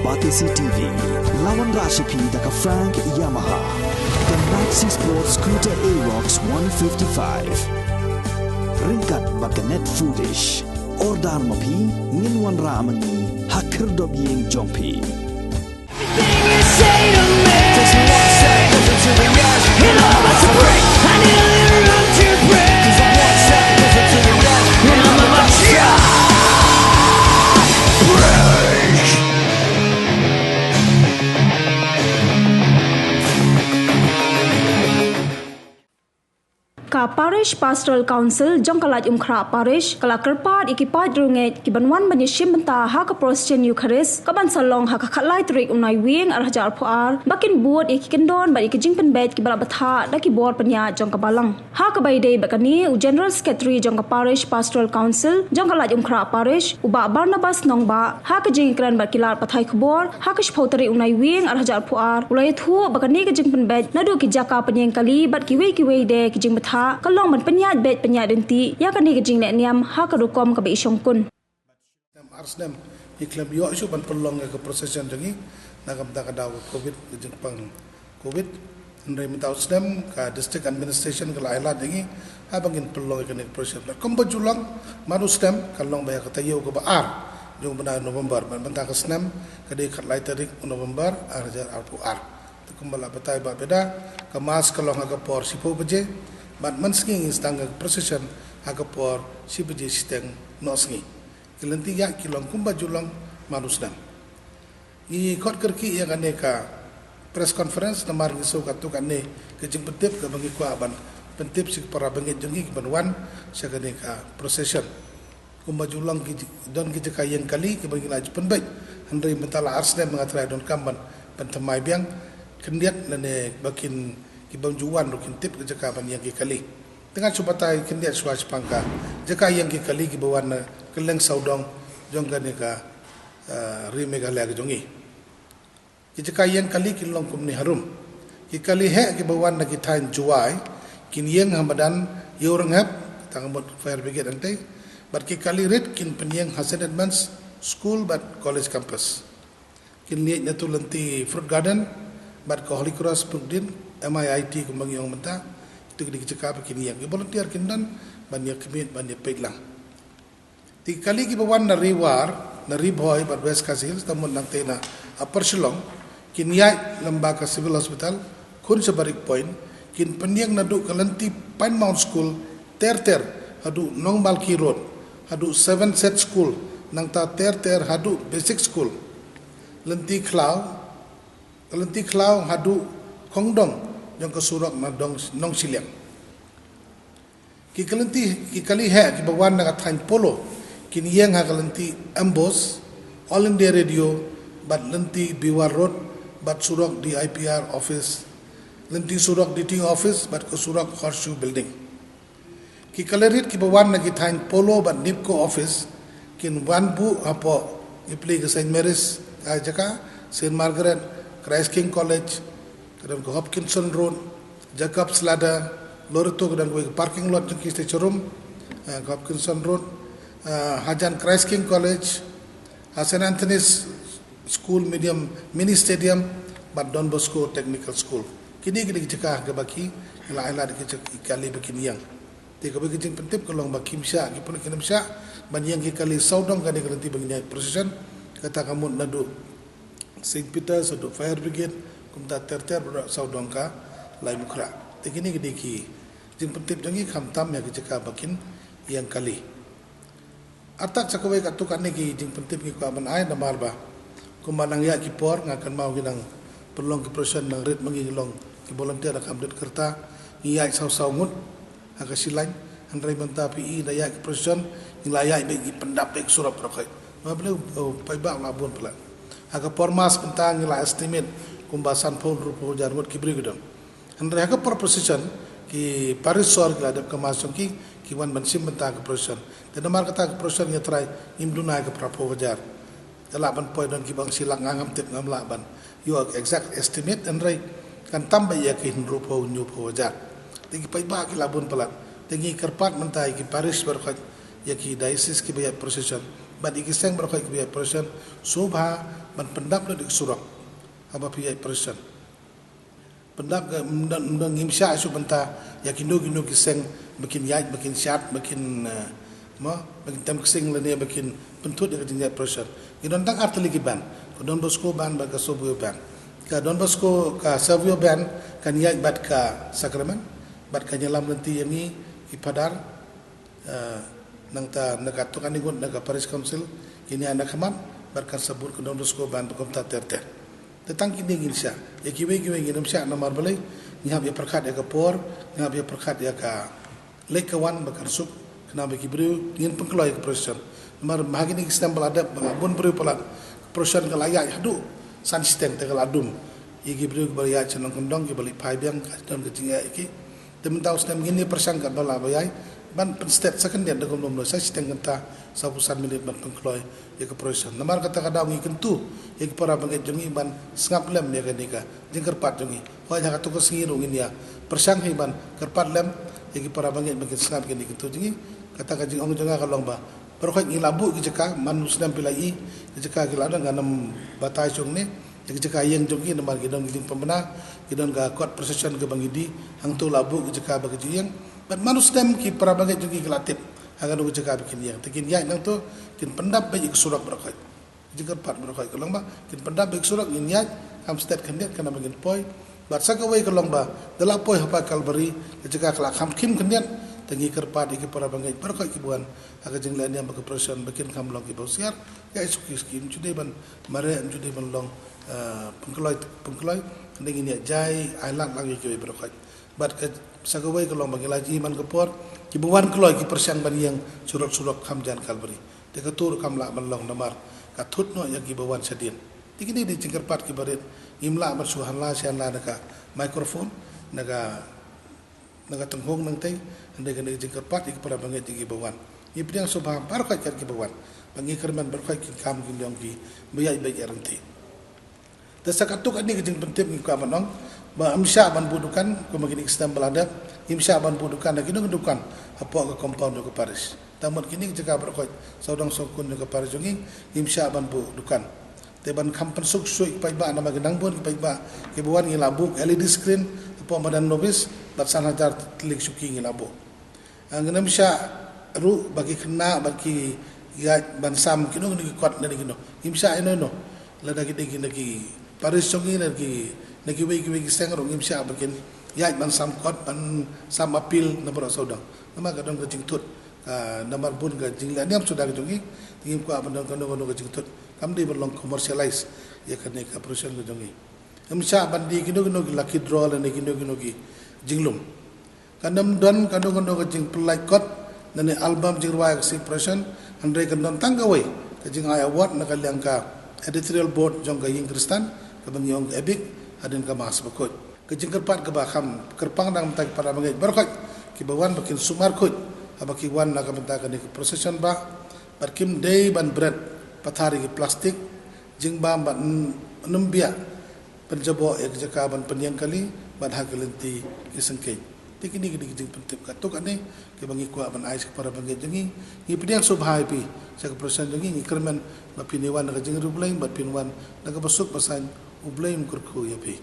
Batisi TV, lawan Rashipi daka Frank Yamaha, dan Maxi Sports Scooter Aerox 155. Ringkat baka net foodish, ordar mapi, nginwan ramani, hakir dobyeng jompi. Everything you say to me doesn't want to say to the yes. It all wants to break. I need a little room to breathe. Cause I want to say to the yes. And I'm about to break. Ka Parish Pastoral Council jong kalaj umkra parish kala kerpat ikipat runget kibanwan banyishim benta ha ka Protestant Eucharist kaban salong ha ka khatlai trik unai wing arhajar puar bakin buat ikikendon ba ikijing penbet kibala batha da ki bor penya jong ka balang ha ka baide bakani u General Secretary jong ka Parish Pastoral Council jong kalaj umkra parish uba Barnabas nongba ha ka jing kran bakilar pathai khbor ha ka shpautari unai wing arhajar puar ulai thu bakani ka jing penbet nadu ki jaka penyeng kali bat kiwe de kijing batha kalong man penyat bet penyat denti ya kan ni kejing nek niam ha ka rukom ka be isongkun arsnem iklam yo isu ban pelong ke procession jangi nakam tak ada covid jeng pang covid ndai mentau sdem ka district administration ke laila jangi ha bangin pelong ke nek procession kombo julang manu sdem kalong baya ka tayo ke baar jong benda November ban benta ka snem ka de khat lai tarik November arjar ar kumbala batai ba beda ka mas kalong ka por sipo beje bat mansking instang procession agapor sibeje siteng nosngi kelenti ya kilong kumba julang manusdam i kot kerki ya kaneka press conference namar ngiso katu kanne kejing petip ke bangi kwa ban pentip sik para bangi jengi banwan sakaneka procession kumba julang ki don ki kayeng kali ke bangi laju penbait handai mentala arsne mengatrai don kamban pentemai biang kendiat nane bakin kibang juan rukin tip ke jakaban yang kali dengan subatai kendiat suas pangka jaka yang kali kibawan keleng saudong jongga neka rimega lag jongi jaka yang kali kilong kumni harum kali he kibawan na kitain juai kin yang hamadan yorangap tangamot fire brigade antai but kali red kin penyeng Hasan Advance school but college campus kin liat natu lenti fruit garden but ko Holy Cross Pugdin MIIT kumbang yang menta itu dicekap kini yang volunteer kindan banyak kemit banyak peitlang tiga kali kibawan na riboy bar West Kasil tamun nang tena Upper Shillong kini ya lembaga civil hospital kun sebarik point kin penyang nadu kelanti Pine Mount School ter hadu Nong Malki Road hadu 7 set school nang ta ter hadu basic school lenti klau hadu Kongdong yang kesurak nadong nong siliang. Kali he kibawan na katain polo kini yang hakalenti Ambos All India Radio bat lenti Biwar Road bat surak di IPR office lenti surak di ting office bat kesurak Horseshoe Building. Kalerit kibawan na kitain polo bat Nipco office kin wanbu apo ipli ke St. Mary's Jaka St. Margaret Christ King College kadang ke Hopkinson Road, Jacob's Ladder, Loreto kadang ke parking lot jengki Stechorum, ke Hopkinson Road, Hajan Christ King College, St. Anthony's School Medium Mini Stadium, but Don Bosco Technical School. Kini cekah ke baki, ila di kali begini yang. Tiga bagi jeng pentip kalau baki misya, kipun kena misya, banyak kali saudong kali nanti begini procession, kata kamu nadu St. Peter's atau Fire Brigade. Kumta ter berak saudong ka lai mukra tekini gedeki jing pentip jangi khamtam ya keceka bakin yang kali atak cakawai katukan ni jing pentip ki kwa ban ai namar ba kumanang ya ki por ngakan mau ginang perlong ki prosen nang red mangilong ki volunteer ak update kerta iya saw mut aga silain andrai menta pi daya ki prosen nilai bagi pendap bagi surap rakai mable pai ba labun pala aga pormas pentang nilai estimate kumbasan pun rupo jarmut kibri gedang. Andai agak proposition ki Paris sor ki adap kemasong ki wan bansim benta ke proposition. Dan namar kata ke proposition yang terai imduna ke prapo wajar. Delapan poin dan ki bang silang ngam tip ngam laban. You exact estimate andai kan tambah ya ki rupo nyupo wajar. Tegi pai ba ki labun pelat. Tegi kerpat mentai ki Paris berkat ya ki diocese ki bayat proposition. bat ikiseng berkhoi ke biaya operation subha ban pendap lo dik surak apa biaya operation pendap ke mendang ngimsya isu benta yakin do kiseng bikin yaj bikin syat bikin bikin tem kiseng le ne bikin pentut dik tinggal operation idon tak arteli ban Don Bosco ban baga Savio ban ka Don Bosco ka Savio ban kan yaj bat ka sakramen bat ka nyelam nanti yang ni ipadar nang ta nakatukan ingon naga Paris Council kini anak kaman bat kan sabur ke Don Bosco ban bekom ta ter tetang kini ngin sya ya kiwe nginum sya namar balai nyap ya perkat ya ka por nyap ya perkat ya ka lekawan bakar sup kena bagi beriu ngin pengkeloi ke proses namar bahagi ni sistem beladab bun beriu pelat proses ke layak hadu san sistem te kaladum igi beriu ke ya cenong kendong ke balik pai biang dan ke tinggal iki temen tahu sistem ngini persangkat bala bayai ban penstet second dia degom nomor saya sistem kenta 100 minit ban pengkeloi ya ke proses namar kata kada ngi kentu ya ke para banget jongi ban sengap lem ya kenika jengker pat jongi wa ja katu ke singiru ngin ya persang hiban kerpat lem ya ke para banget bagi sengap kini kentu jongi kata ka jeng ong jonga kalong ba berkhoi ngi labu ki jeka manus dan pilai ki jeka ki ladang ganam batai chung ni ki jeka yang jongi namar gidong giding pembena gidong ga kuat procession ke bangidi hang tu labu ki jeka bagi jeng ban manus dan ki para banget jongi ki latip agar nunggu jeka bikin yang tekin ya nang tu kin pendap bagi surak berkhoi jengker pat berkhoi kalong ba kin pendap bagi surak ngin ya kam stat kandiat kana bagin poi bat sakawai kalong ba dala poi hapa kalbari ki jeka kelak ham kim kandiat tengi kerpat iki para bangai berkhoi ki buan aga jeng lain yang bagi proses bikin kam long ki bosiar ya isuki skim jude ban mare jude ban long pengkeloi dengan ya jai ailat lagi ki berkhoi bat ke sagawai kalong bagi laji man kepor ki buan keloi ki persian ban yang surak-surak kam jan kalbari te katur kam la ban long namar ka thut no ya ki buan sedien tikini di jeng kerpat ki barit imla bar suhan la sian la naka microphone naga tenghong nang tei andai kena jengker pat ik para bangai tinggi bawan ni pediang subha barkai ki bawan bangi kerman barkai ki kam ki liong ki bayai bai erenti tasakatuk ani ki jeng penting ki ka manong ba amsya ban budukan ko magini sistem beladab imsya ban budukan lagi nu dukan apa ke compound ke Paris tamat kini jeka barkai saudang sokun ke Paris jongi imsya ban budukan teban kampen suk sui pai ba nama genang bon pai ba ki bawan ngi labuk LED screen apa madan novis bat sanajar telik suki ngi labo angenam sya ru bagi kena bagi ya ban sam kino ngi kuat nani kino imsya ino no lada ki degi nagi Paris jongi nagi wei sengro imsya bakin ya ban sam kuat ban sam apil na bro saudang nama kadang ke jingtut namar bun ke jingla niam sudah jongi tingim ku abang kadang ke jingtut kam di berlong commercialize ya kene ka proses ke jongi imsya bandi kino ki lucky draw la ne kino ki jinglum kandam don kadang ke jing pelai kot nane album jing ruai si present andre kandam tanggawai ke jing ai award na kalyang ka editorial board jong ka ying kristan ka bang yong ebik adin ka mas bakot ke jing kerpat ke bakam kerpang dang tak para mangai berkhoi ki bawan bakin sumar khoi abaki wan na ka benta ka ni procession ba barkim day ban bread pathari ki plastik jing ba ban numbia penjabo ek jaka ban penyang kali ban hagelenti ki sengkei tikini gidi jing penting ka tok ane ke bangi ku ban ais para bangi jengi ni pediang subhai pi sa procession jengi ni kerman ba piniwan ka jing rublain ba pinwan na ka basuk pasan ublain kurku ya pi